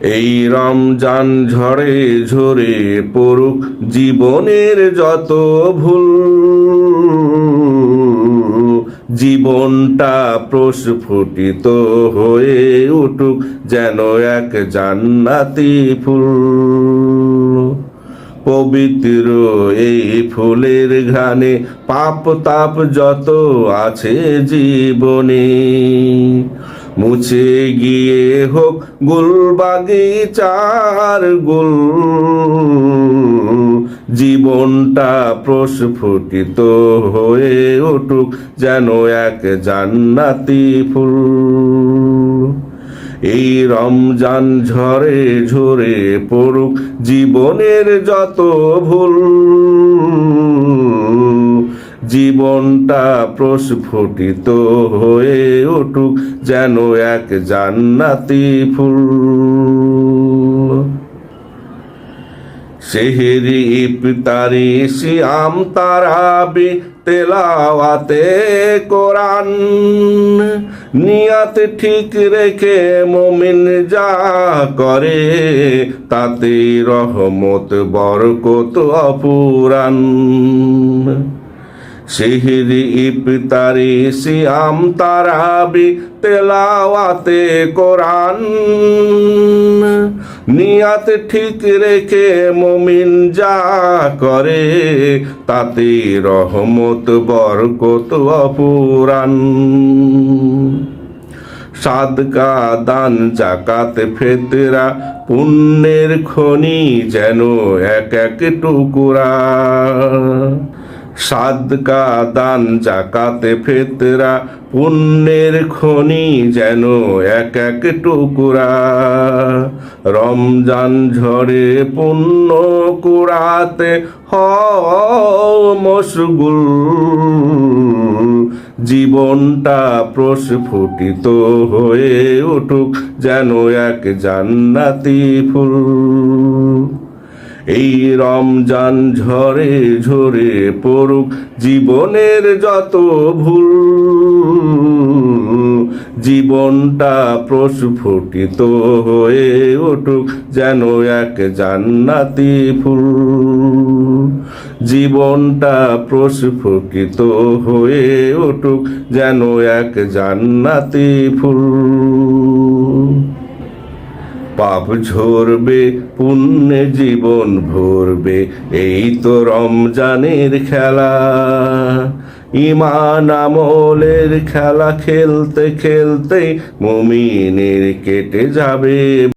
এই রমজান ঝড়ে ঝরে পড়ুক জীবনের যত ভুল, জীবনটা প্রস্ফুটিত হয়ে উঠুক যেন এক জান্নাতি ফুল। পবিত্র এই ফুলের ঘ্রাণে পাপ তাপ যত আছে জীবনে মুছে গিয়ে হোক গুল বাগিচার গুল, জীবনটা প্রস্ফুটিত হয়ে উঠুক যেন এক জান্নাতি ফুল। এই রমজান ঝরে ঝরে পড়ুক জীবনের যত ভুল, জীবনটা প্রস্ফুটিত হয়ে উঠুক যেন এক জান্নাতি ফুল। সেহরি ইফতারি সিয়াম তারাবি তেলাওয়াতে কোরআন, নিয়াত ঠিক রেখে মুমিন যা করে তাতে রহমত বরকত অপুরান। সেহরি ইফতারি সিয়াম তারাবি তেলাওয়াতে কোরআন, নিয়াত ঠিক রেখে মুমিন যা করে তাতে রহমত বরকত অপুরান। সাদকা দান জাকাত ফিতরা পুণ্যের খনি যেন এক এক টুকরা, সাদকা দান জাকাত ফিতরা পুণ্যের খনি যেন এক এক টুকরা। রমজান ঝড়ে পুণ্য কুড়াতে হও মশগুল, জীবনটা প্রস্ফুটিত হয়ে উঠুক যেন এক জান্নাতি ফুল। এই রমজান ঝরে ঝরে পড়ুক জীবনের যত ভুল, জীবনটা প্রস্ফুটিত হয়ে উঠুক যেন এক জান্নাতি ফুল। জীবনটা প্রস্ফুটিত হয়ে উঠুক যেন এক জান্নাতি ফুল। পাপ ঝরবে পুণ্যে জীবন ভরবে, এই তো রমজানের খেলা। ঈমান আমলের খেলা খেলতে খেলতে মুমিনের কেটে যাবে